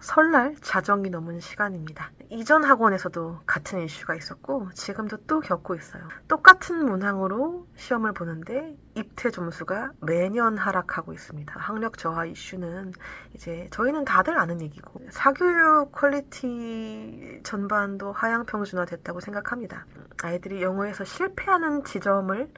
설날 자정이 넘은 시간입니다. 이전 학원에서도 같은 이슈가 있었고 지금도 또 겪고 있어요. 똑같은 문항으로 시험을 보는데 입퇴 점수가 매년 하락하고 있습니다. 학력 저하 이슈는 이제 저희는 다들 아는 얘기고 사교육 퀄리티 전반도 하향 평준화 됐다고 생각합니다. 아이들이 영어에서 실패하는 지점을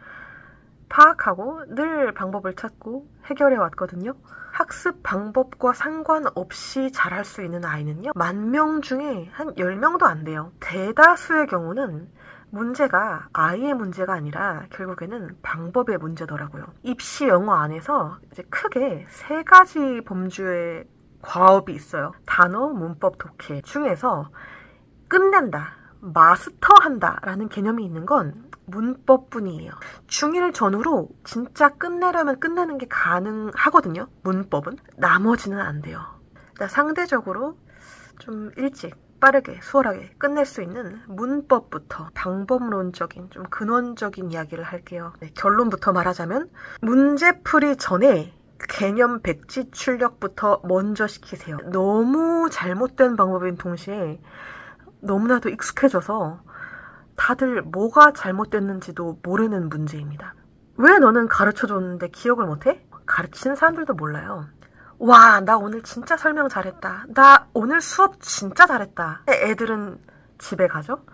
파악하고 늘 방법을 찾고 해결해 왔거든요. 학습 방법과 상관없이 잘할 수 있는 아이는요. 10,000명 중에 한 10명도 안 돼요. 대다수의 경우는 문제가 아이의 문제가 아니라 결국에는 방법의 문제더라고요. 입시 영어 안에서 이제 크게 3가지 범주의 과업이 있어요. 단어, 문법, 독해 중에서 끝낸다, 마스터한다 라는 개념이 있는 건 문법뿐이에요. 중1 전후로 진짜 끝내려면 끝내는 게 가능하거든요. 문법은. 나머지는 안 돼요. 상대적으로 좀 일찍 빠르게 수월하게 끝낼 수 있는 문법부터 방법론적인 좀 근원적인 이야기를 할게요. 결론부터 말하자면 문제풀이 전에 개념 백지 출력부터 먼저 시키세요. 너무 잘못된 방법인 동시에 너무나도 익숙해져서 다들 뭐가 잘못됐는지도 모르는 문제입니다. 왜 너는 가르쳐줬는데 기억을 못해? 가르치는 사람들도 몰라요. 와, 나 오늘 진짜 설명 잘했다. 나 오늘 수업 진짜 잘했다. 애들은 집에 가죠?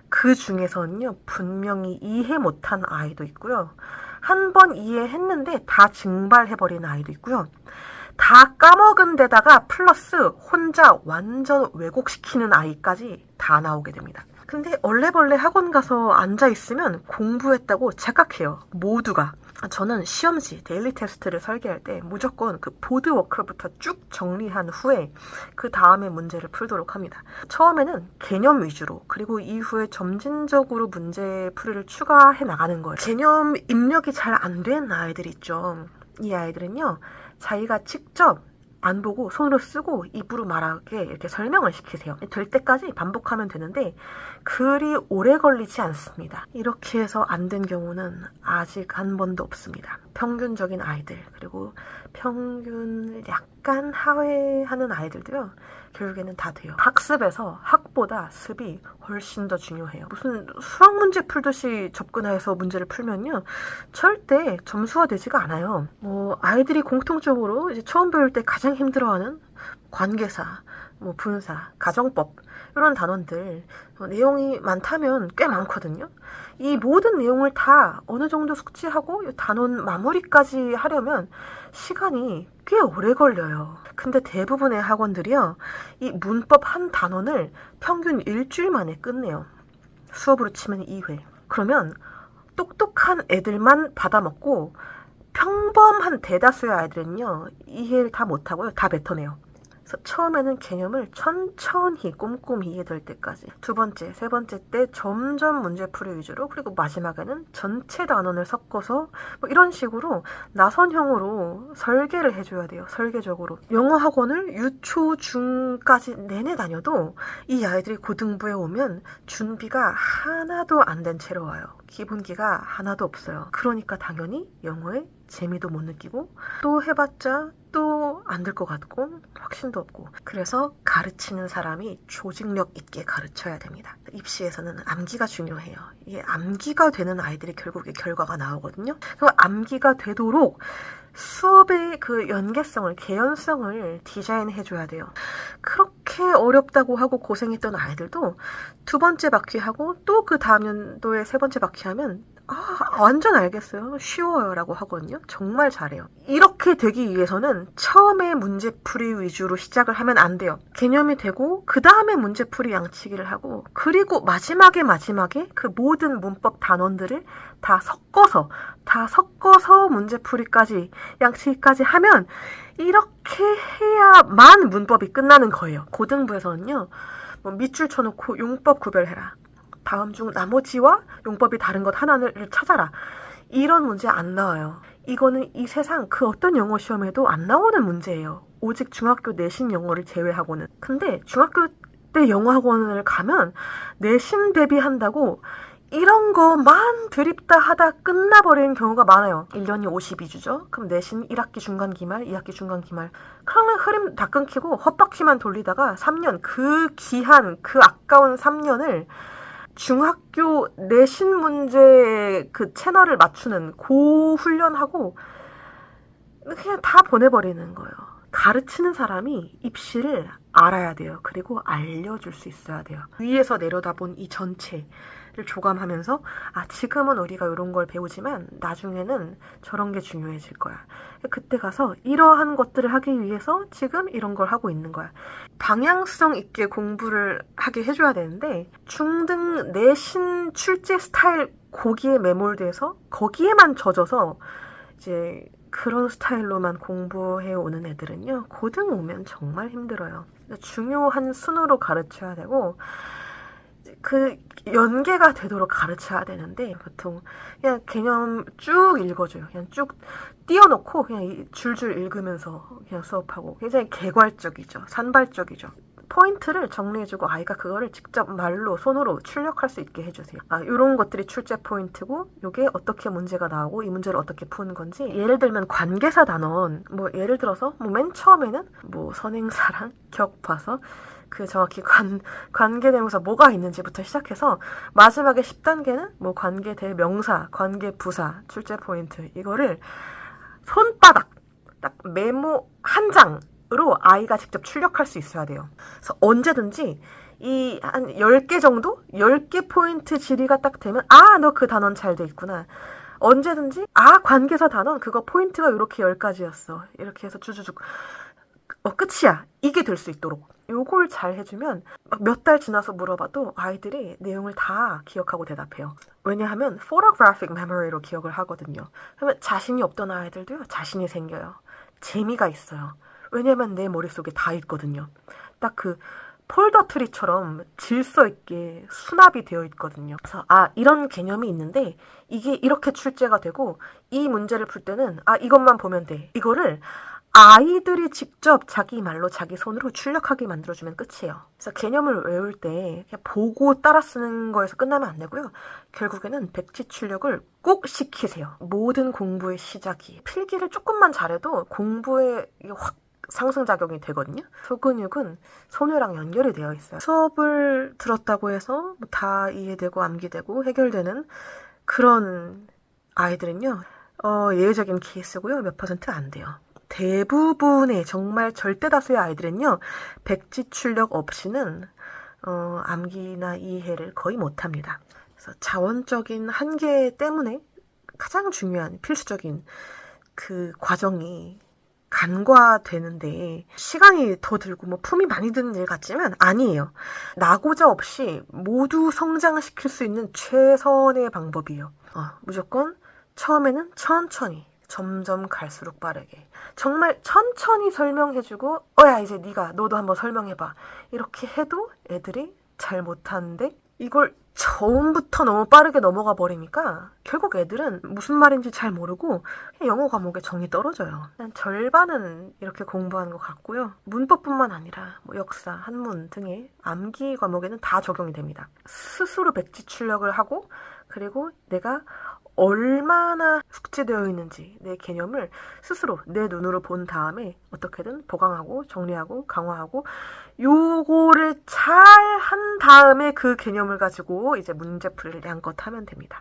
그 중에서는요, 분명히 이해 못한 아이도 있고요. 한 번 이해했는데 다 증발해버리는 아이도 있고요. 다 까먹은 데다가 플러스 혼자 완전 왜곡시키는 아이까지 다 나오게 됩니다. 근데 얼레벌레 학원 가서 앉아있으면 공부했다고 착각해요. 모두가. 저는 시험지, 데일리 테스트를 설계할 때 무조건 그 보드워크부터 쭉 정리한 후에 그 다음에 문제를 풀도록 합니다. 처음에는 개념 위주로, 그리고 이후에 점진적으로 문제 풀이를 추가해 나가는 거예요. 개념 입력이 잘 안 된 아이들 있죠. 이 아이들은요, 자기가 직접 안 보고 손으로 쓰고 입으로 말하게 이렇게 설명을 시키세요. 될 때까지 반복하면 되는데 그리 오래 걸리지 않습니다. 이렇게 해서 안 된 경우는 아직 한 번도 없습니다. 평균적인 아이들, 그리고 평균을 약간 하회하는 아이들도요, 결국에는 다 돼요. 학습에서 학보다 습이 훨씬 더 중요해요. 무슨 수학 문제 풀듯이 접근해서 문제를 풀면요, 절대 점수가 되지가 않아요. 아이들이 공통적으로 이제 처음 배울 때 가장 힘들어하는 관계사, 분사, 가정법 이런 단원들 내용이 많다면 꽤 많거든요. 이 모든 내용을 다 어느 정도 숙지하고 단원 마무리까지 하려면 시간이 꽤 오래 걸려요. 근데 대부분의 학원들이요, 이 문법 한 단원을 평균 일주일 만에 끝내요. 수업으로 치면 2회. 그러면 똑똑한 애들만 받아먹고 평범한 대다수의 아이들은요, 이해를 다 못하고요, 다 뱉어내요. 그래서 처음에는 개념을 천천히 꼼꼼히 이해될 때까지, 두 번째, 세 번째 때 점점 문제풀이 위주로, 그리고 마지막에는 전체 단원을 섞어서 이런 식으로 나선형으로 설계를 해줘야 돼요. 설계적으로. 영어 학원을 유초, 중까지 내내 다녀도 이 아이들이 고등부에 오면 준비가 하나도 안 된 채로 와요. 기본기가 하나도 없어요. 그러니까 당연히 영어에 재미도 못 느끼고 또 해봤자 또 안 될 것 같고 확신도 없고. 그래서 가르치는 사람이 조직력 있게 가르쳐야 됩니다. 입시에서는 암기가 중요해요. 이게 암기가 되는 아이들이 결국에 결과가 나오거든요. 그 암기가 되도록 수업의 그 연계성을, 개연성을 디자인해줘야 돼요. 그렇게 어렵다고 하고 고생했던 아이들도 두 번째 바퀴하고 또 그 다음 연도에 세 번째 바퀴하면 완전 알겠어요. 쉬워요 라고 하거든요. 정말 잘해요. 이렇게 되기 위해서는 처음에 문제풀이 위주로 시작을 하면 안 돼요. 개념이 되고 그 다음에 문제풀이 양치기를 하고, 그리고 마지막에 그 모든 문법 단원들을 다 섞어서 문제풀이까지 양치기까지 하면 이렇게 해야만 문법이 끝나는 거예요. 고등부에서는요, 밑줄 쳐놓고 용법 구별해라, 다음 중 나머지와 용법이 다른 것 하나를 찾아라, 이런 문제 안 나와요. 이거는 이 세상 그 어떤 영어 시험에도 안 나오는 문제예요. 오직 중학교 내신 영어를 제외하고는. 근데 중학교 때 영어 학원을 가면 내신 대비한다고 이런 거만 드립다 하다 끝나버리는 경우가 많아요. 1년이 52주죠? 그럼 내신 1학기 중간 기말, 2학기 중간 기말. 그러면 흐름 다 끊기고 헛바퀴만 돌리다가 3년, 그 귀한, 그 아까운 3년을 중학교 내신 문제 그 채널을 맞추는 고 훈련하고 그냥 다 보내버리는 거예요. 가르치는 사람이 입시를 알아야 돼요. 그리고 알려줄 수 있어야 돼요. 위에서 내려다본 이 전체를 조감하면서 지금은 우리가 이런 걸 배우지만 나중에는 저런 게 중요해질 거야. 그때 가서 이러한 것들을 하기 위해서 지금 이런 걸 하고 있는 거야. 방향성 있게 공부를 하게 해줘야 되는데 중등 내신 출제 스타일 거기에 매몰돼서 거기에만 젖어서 이제 그런 스타일로만 공부해 오는 애들은요, 고등 오면 정말 힘들어요. 중요한 순으로 가르쳐야 되고, 그 연계가 되도록 가르쳐야 되는데, 보통 그냥 개념 쭉 읽어줘요. 그냥 쭉 띄워놓고 그냥 줄줄 읽으면서 그냥 수업하고, 굉장히 개괄적이죠. 산발적이죠. 포인트를 정리해주고 아이가 그거를 직접 말로 손으로 출력할 수 있게 해주세요. 이런 것들이 출제 포인트고 이게 어떻게 문제가 나오고 이 문제를 어떻게 푸는 건지. 예를 들면 관계사 단원, 뭐 예를 들어서 뭐 맨 처음에는 뭐 선행사랑 격파서 그 정확히 관계대명사 뭐가 있는지부터 시작해서 마지막에 10단계는 뭐 관계대명사, 관계부사, 출제 포인트, 이거를 손바닥 딱 메모 한 장으로 아이가 직접 출력할 수 있어야 돼요. 그래서 언제든지 이 한 10개 정도? 10개 포인트 질의가 딱 되면 너 그 단원 잘 돼 있구나. 언제든지 관계사 단원 그거 포인트가 이렇게 10가지였어. 이렇게 해서 주주쭉 끝이야. 이게 될 수 있도록. 요걸 잘 해주면 몇 달 지나서 물어봐도 아이들이 내용을 다 기억하고 대답해요. 왜냐하면 photographic memory로 기억을 하거든요. 그러면 자신이 없던 아이들도요, 자신이 생겨요. 재미가 있어요. 왜냐면 내 머릿속에 다 있거든요. 딱 그 폴더 트리처럼 질서 있게 수납이 되어 있거든요. 그래서 이런 개념이 있는데 이게 이렇게 출제가 되고 이 문제를 풀 때는 이것만 보면 돼. 이거를 아이들이 직접 자기 말로 자기 손으로 출력하게 만들어주면 끝이에요. 그래서 개념을 외울 때 그냥 보고 따라 쓰는 거에서 끝나면 안 되고요. 결국에는 백지 출력을 꼭 시키세요. 모든 공부의 시작이. 필기를 조금만 잘해도 공부에 확 상승작용이 되거든요. 소근육은 손해랑 연결이 되어 있어요. 수업을 들었다고 해서 다 이해되고 암기되고 해결되는 그런 아이들은요. 예외적인 케이스고요. 몇 % 안 돼요. 대부분의 정말 절대 다수의 아이들은요. 백지 출력 없이는 암기나 이해를 거의 못합니다. 그래서 자원적인 한계 때문에 가장 중요한 필수적인 그 과정이 간과되는데 시간이 더 들고 뭐 품이 많이 드는 일 같지만 아니에요. 나고자 없이 모두 성장시킬 수 있는 최선의 방법이에요. 무조건 처음에는 천천히 점점 갈수록 빠르게 정말 천천히 설명해주고 야 이제 너도 한번 설명해봐 이렇게 해도 애들이 잘 못하는데 이걸 처음부터 너무 빠르게 넘어가 버리니까 결국 애들은 무슨 말인지 잘 모르고 영어 과목에 정이 떨어져요. 그냥 절반은 이렇게 공부하는 것 같고요. 문법뿐만 아니라 뭐 역사, 한문 등의 암기 과목에는 다 적용이 됩니다. 스스로 백지 출력을 하고 그리고 내가 얼마나 숙지되어 있는지 내 개념을 스스로 내 눈으로 본 다음에 어떻게든 보강하고 정리하고 강화하고 요거를 잘 한 다음에 그 개념을 가지고 이제 문제풀이를 양껏 하면 됩니다.